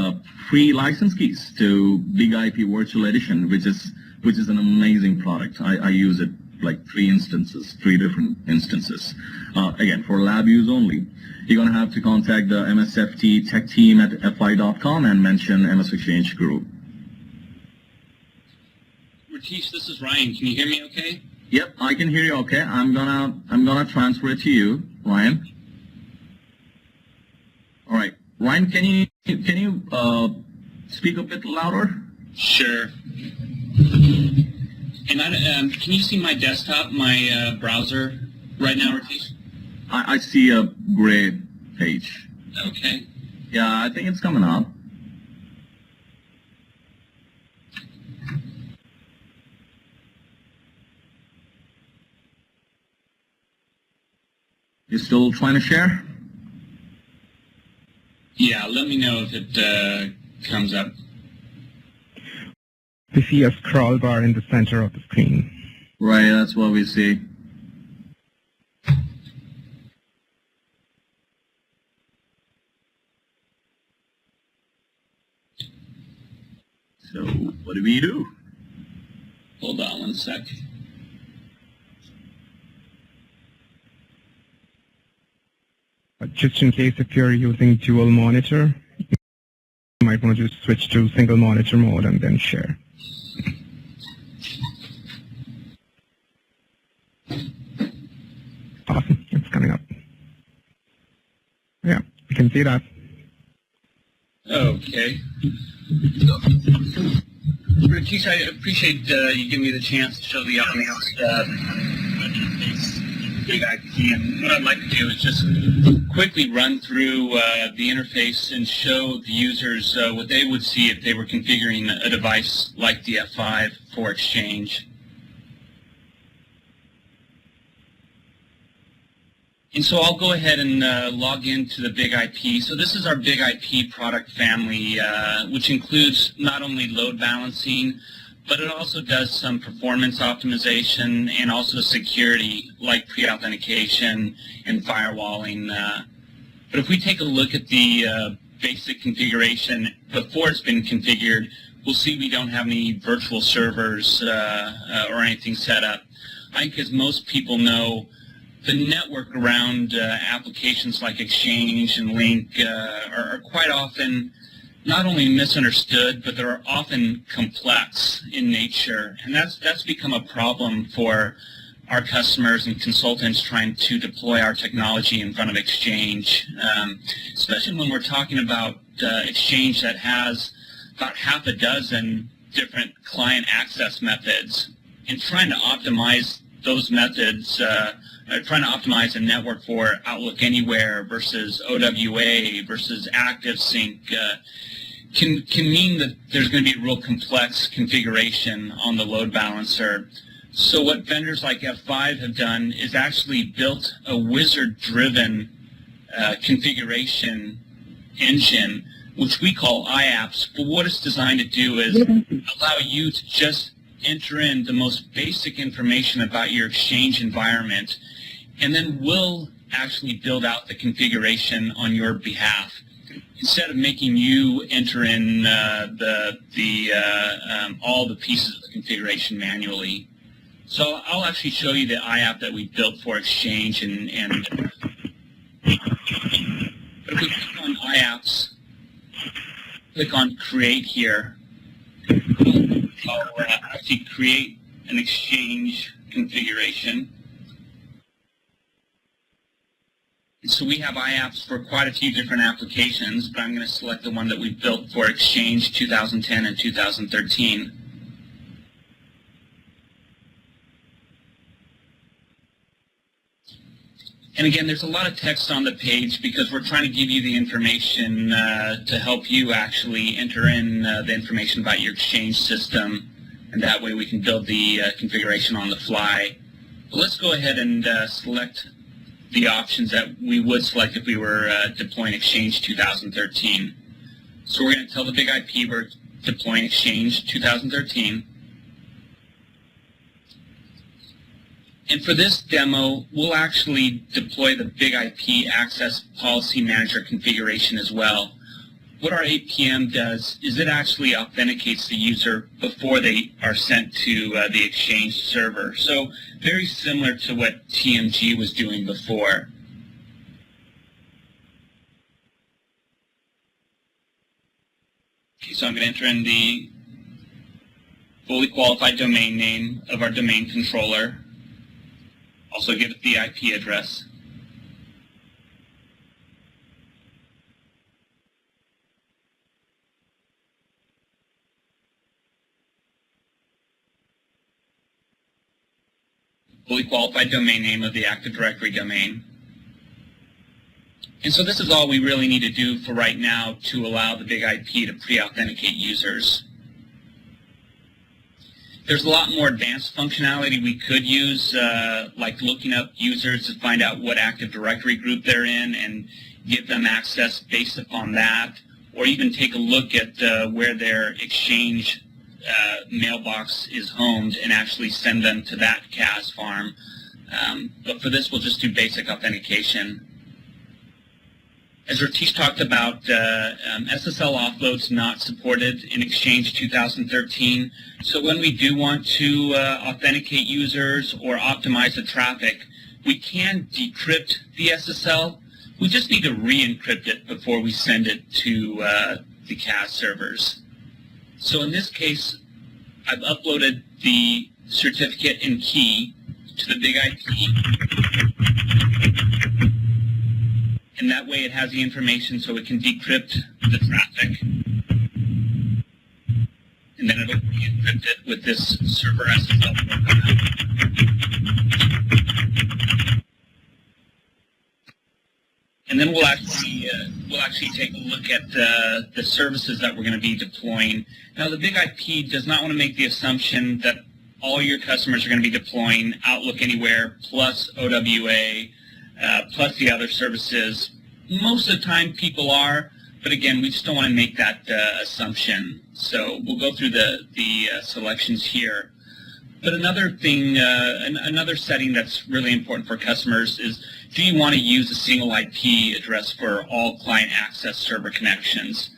free license keys to BigIP Virtual Edition, which is an amazing product. I use it like three different instances. Again, for lab use only. You're going to have to contact the MSFT tech team at fi.com and mention MS Exchange Group. Ratish, this is Ryan. Can you hear me okay? Yep, I can hear you okay. I'm gonna transfer it to you, Ryan. All right, Ryan, can you speak a bit louder? Sure. And can you see my desktop, my browser right now, Ratish? I see a gray page. Okay. Yeah, I think it's coming up. You still trying to share? Yeah, let me know if it comes up. We see a scroll bar in the center of the screen. Right, that's what we see. So, what do we do? Hold on one sec. But just in case if you're using dual monitor, you might want to just switch to single monitor mode and then share. Awesome, it's coming up. Yeah, we can see that. Okay. Ratish, I appreciate you giving me the chance to show the audience BigIP. And what I'd like to do is just quickly run through the interface and show the users what they would see if they were configuring a device like the F5 for Exchange. And so I'll go ahead and log into the BigIP. So this is our BigIP product family, which includes not only load balancing, but it also does some performance optimization and also security, like pre-authentication and firewalling. But if we take a look at the basic configuration before it's been configured, we'll see we don't have any virtual servers or anything set up. I think as most people know, the network around applications like Exchange and Link are quite often not only misunderstood, but they're often complex in nature. And that's become a problem for our customers and consultants trying to deploy our technology in front of Exchange, especially when we're talking about Exchange that has about half a dozen different client access methods, and trying to optimize those methods, trying to optimize a network for Outlook Anywhere versus OWA versus ActiveSync can mean that there's going to be a real complex configuration on the load balancer. So what vendors like F5 have done is actually built a wizard-driven configuration engine, which we call IAPS. But what it's designed to do is allow you to just enter in the most basic information about your Exchange environment, and then we'll actually build out the configuration on your behalf, instead of making you enter in all the pieces of the configuration manually. So I'll actually show you the IAP that we built for Exchange, but if we click on IAPS, click on Create here, I'll actually create an Exchange configuration. So we have IAPS for quite a few different applications, but I'm going to select the one that we built for Exchange 2010 and 2013. And again, there's a lot of text on the page because we're trying to give you the information to help you actually enter in the information about your Exchange system, and that way we can build the configuration on the fly. But let's go ahead and select the options that we would select if we were deploying Exchange 2013. So we're going to tell the BigIP we're deploying Exchange 2013. And for this demo, we'll actually deploy the BigIP Access Policy Manager configuration as well. What our APM does is it actually authenticates the user before they are sent to the Exchange server. So very similar to what TMG was doing before. Okay, so I'm going to enter in the fully qualified domain name of our domain controller. Also give it the IP address. Fully qualified domain name of the Active Directory domain. And so this is all we really need to do for right now to allow the BigIP to pre-authenticate users. There's a lot more advanced functionality we could use, like looking up users to find out what Active Directory group they're in and give them access based upon that, or even take a look at where their Exchange mailbox is homed and actually send them to that CAS farm. But for this, we'll just do basic authentication. As Ratish talked about, SSL offload's not supported in Exchange 2013. So when we do want to authenticate users or optimize the traffic, we can decrypt the SSL. We just need to re-encrypt it before we send it to the CAS servers. So in this case, I've uploaded the certificate and key to the BigIP. And that way it has the information so it can decrypt the traffic. And then it'll re-encrypt it with this server SSL program. And then we'll actually take a look at the services that we're going to be deploying. Now, the BigIP does not want to make the assumption that all your customers are going to be deploying Outlook Anywhere plus OWA plus the other services. Most of the time people are, but again, we just don't want to make that assumption. So we'll go through the selections here. But another thing, another setting that's really important for customers is, do you want to use a single IP address for all client access server connections?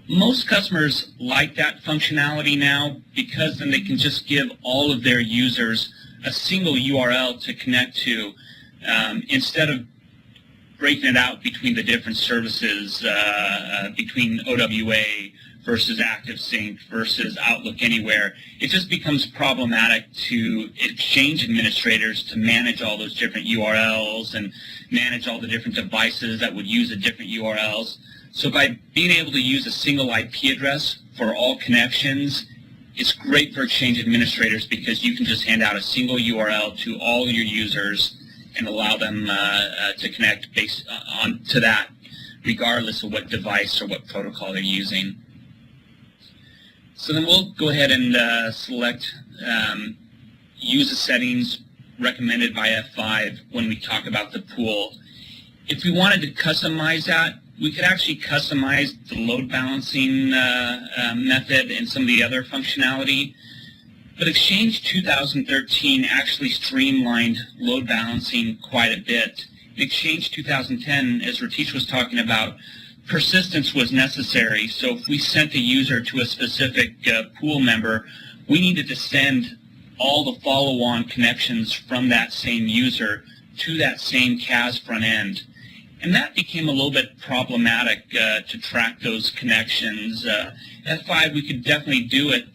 Most customers like that functionality now because then they can just give all of their users a single URL to connect to instead of breaking it out between the different services, between OWA versus ActiveSync versus Outlook Anywhere. It just becomes problematic to Exchange administrators to manage all those different URLs and manage all the different devices that would use the different URLs. So by being able to use a single IP address for all connections, it's great for Exchange administrators because you can just hand out a single URL to all your users and allow them to connect based on to that, regardless of what device or what protocol they're using. So then we'll go ahead and select use the settings recommended by F5 when we talk about the pool. If we wanted to customize that, we could actually customize the load balancing method and some of the other functionality. But Exchange 2013 actually streamlined load balancing quite a bit. In Exchange 2010, as Ratish was talking about, persistence was necessary. So if we sent a user to a specific pool member, we needed to send all the follow-on connections from that same user to that same CAS front end. And that became a little bit problematic to track those connections. F5, we could definitely do it,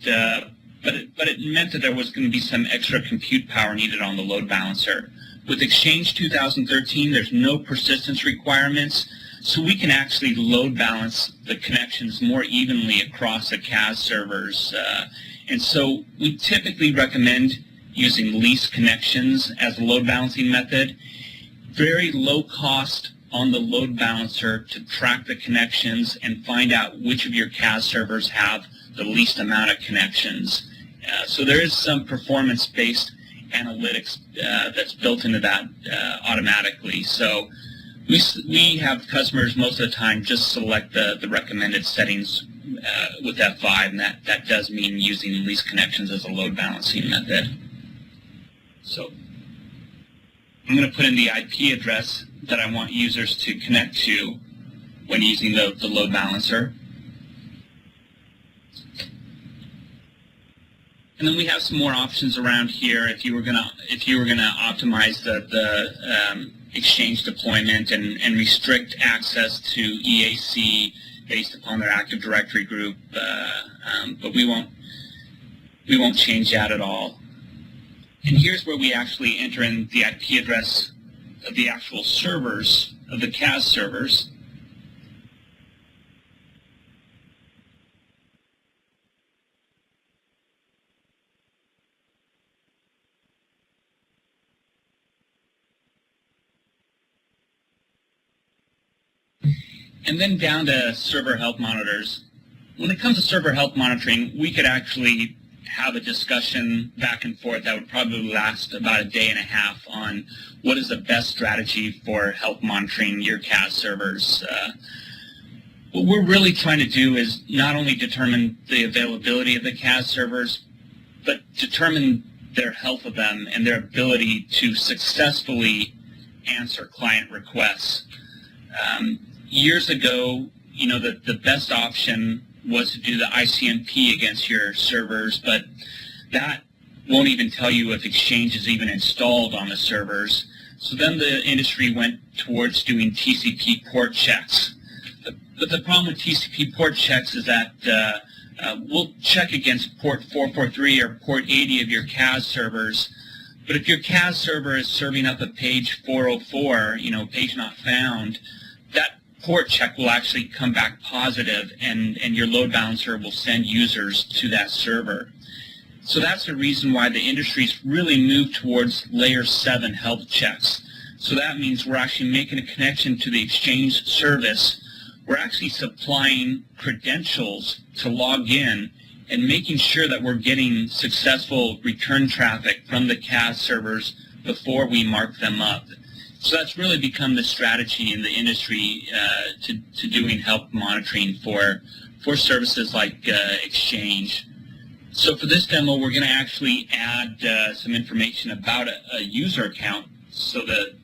but it meant that there was going to be some extra compute power needed on the load balancer. With Exchange 2013, there's no persistence requirements, so we can actually load balance the connections more evenly across the CAS servers. And so we typically recommend using least connections as a load balancing method. Very low cost on the load balancer to track the connections and find out which of your CAS servers have the least amount of connections. So there is some performance-based analytics that's built into that automatically. So we have customers most of the time just select the recommended settings with F5, and that does mean using least connections as a load balancing method. So I'm going to put in the IP address that I want users to connect to when using the load balancer. And then we have some more options around here if you were gonna optimize the Exchange deployment and restrict access to EAC based upon their Active Directory group, but we won't change that at all. And here's where we actually enter in the IP address of the actual servers, of the CAS servers. And then down to server health monitors. When it comes to server health monitoring, we could actually have a discussion back and forth that would probably last about a day and a half on what is the best strategy for health monitoring your CAS servers. What we're really trying to do is not only determine the availability of the CAS servers, but determine their health of them and their ability to successfully answer client requests. Years ago, the best option was to do the ICMP against your servers, but that won't even tell you if Exchange is even installed on the servers. So then the industry went towards doing TCP port checks. But the problem with TCP port checks is that we'll check against port 443 or port 80 of your CAS servers, but if your CAS server is serving up a page 404, page not found, that port check will actually come back positive, and your load balancer will send users to that server. So that's the reason why the industry's really moved towards layer 7 health checks. So that means we're actually making a connection to the Exchange service. We're actually supplying credentials to log in and making sure that we're getting successful return traffic from the CAS servers before we mark them up. So that's really become the strategy in the industry to doing health monitoring for services like Exchange. So for this demo, we're going to actually add some information about a user account so the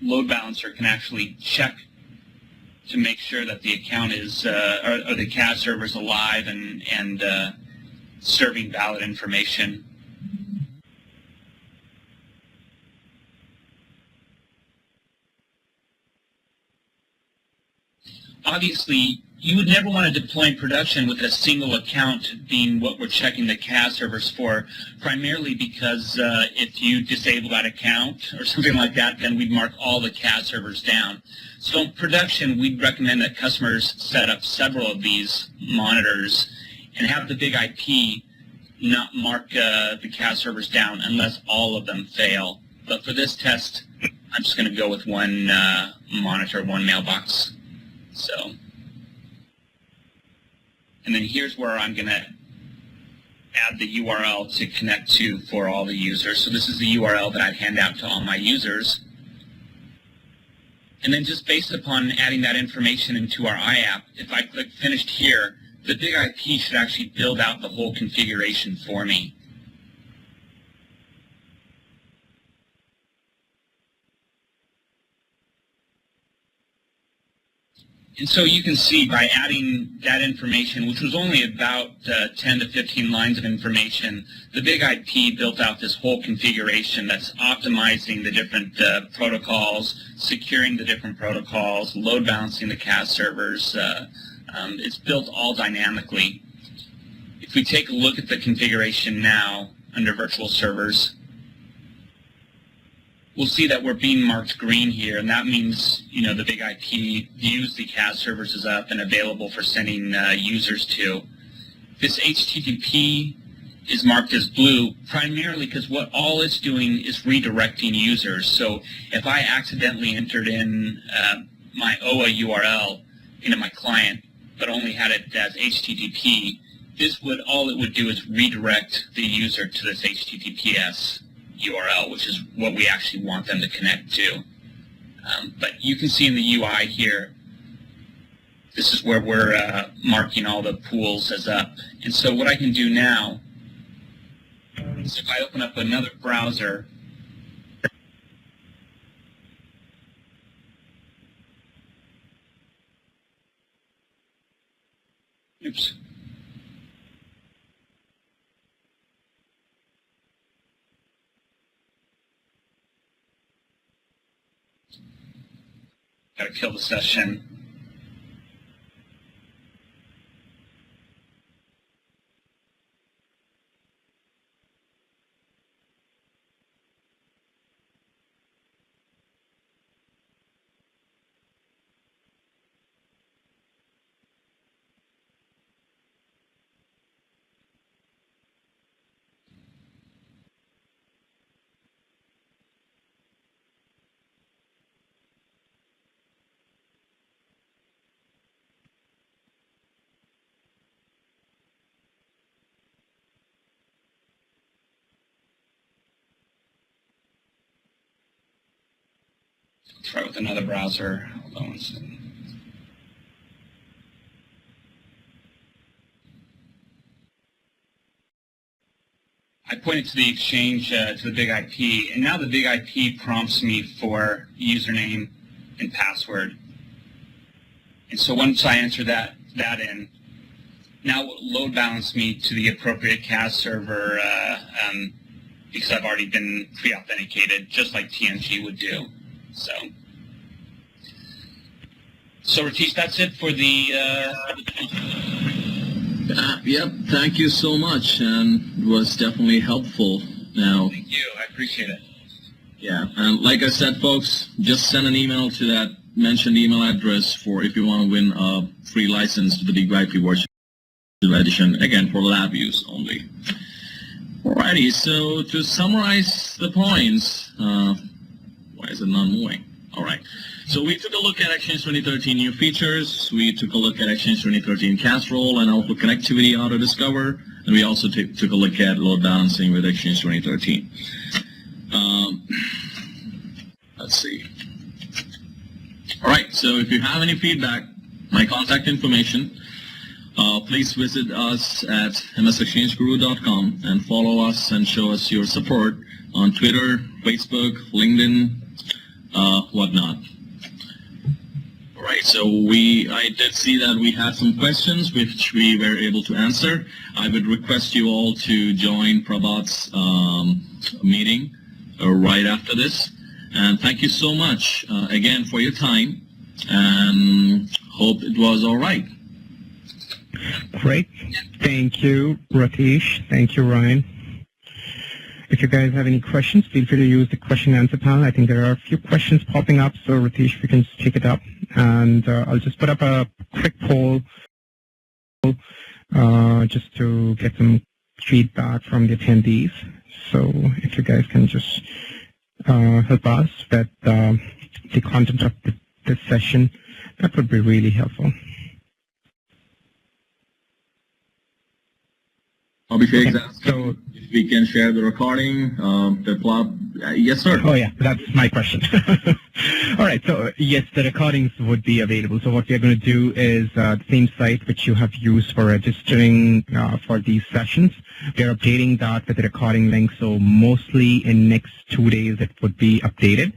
load balancer can actually check to make sure that the account is, or the CAS server is alive and serving valid information. Obviously, you would never want to deploy in production with a single account being what we're checking the CAS servers for, primarily because if you disable that account or something like that, then we'd mark all the CAS servers down. So in production, we'd recommend that customers set up several of these monitors and have the BigIP not mark the CAS servers down unless all of them fail. But for this test, I'm just going to go with one monitor, one mailbox. So, and then here's where I'm going to add the URL to connect to for all the users. So this is the URL that I'd hand out to all my users. And then just based upon adding that information into our iApp, if I click Finished here, the BigIP should actually build out the whole configuration for me. And so you can see by adding that information, which was only about 10 to 15 lines of information, the BigIP built out this whole configuration that's optimizing the different protocols, securing the different protocols, load balancing the CAS servers. It's built all dynamically. If we take a look at the configuration now under virtual servers, we'll see that we're being marked green here, and that means, the BigIP views the CAS servers as up and available for sending users to. This HTTP is marked as blue primarily because what all it's doing is redirecting users. So if I accidentally entered in my OA URL into my client, but only had it as HTTP, all it would do is redirect the user to this HTTPS URL, which is what we actually want them to connect to. But you can see in the UI here, This is where we're marking all the pools as up. And so what I can do now is if I open up another browser, oops. Gotta kill the session. Try with another browser. Hold on one second. I pointed to the exchange, to the BigIP, and now the BigIP prompts me for username and password. And so once I enter that in, now it will load balance me to the appropriate CAS server because I've already been pre-authenticated, just like TNG would do. So Ratish, that's it for the... Yep, thank you so much, and it was definitely helpful. Now, Thank you, I appreciate it. yeah, and like I said, folks, just send an email to that mentioned email address for if you want to win a free license to the BigIP Virtual Edition, again, for lab use only. Alrighty, so to summarize the points, why is it not moving? Alright, so we took a look at Exchange 2013 new features, we took a look at Exchange 2013 CAS role and Outlook connectivity Autodiscover, and we also took a look at load balancing with Exchange 2013. Let's see. Alright, so if you have any feedback, my contact information, please visit us at msexchangeguru.com and follow us and show us your support on Twitter, Facebook, LinkedIn, whatnot. All right, so I did see that we had some questions which we were able to answer. I would request you all to join Prabhat's meeting right after this. And thank you so much again for your time, and hope it was all right. Great. Thank you, Ratish. Thank you, Ryan. If you guys have any questions, feel free to use the question and answer panel. I think there are a few questions popping up, so Ratish, we can just take it up. And I'll just put up a quick poll just to get some feedback from the attendees. So if you guys can just help us with the content of this session, that would be really helpful. Abhishek, Okay, so if we can share the recording, the plot. Yes, sir. Oh, yeah, that's my question. All right, so yes, the recordings would be available. So what we are going to do is the same site which you have used for registering for these sessions. We are updating that with the recording link, so mostly in next 2 days it would be updated.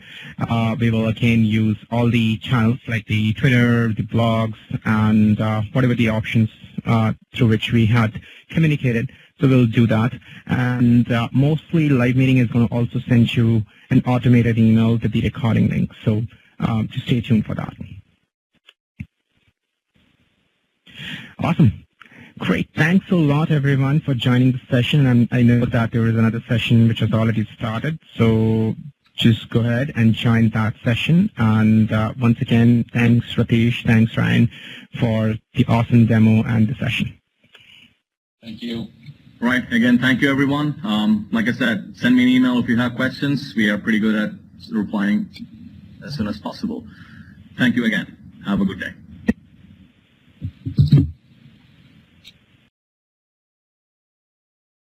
We will again use all the channels like the Twitter, the blogs, and whatever the options through which we had communicated. So we'll do that. And mostly Live Meeting is going to also send you an automated email with the recording link. So just stay tuned for that. Awesome. Great. Thanks a lot, everyone, for joining the session. And I know that there is another session which has already started. So just go ahead and join that session. And once again, thanks, Ratish. Thanks, Ryan, for the awesome demo and the session. Thank you. Right. Again, thank you, everyone. Like I said, send me an email if you have questions. We are pretty good at replying as soon as possible. Thank you again. Have a good day.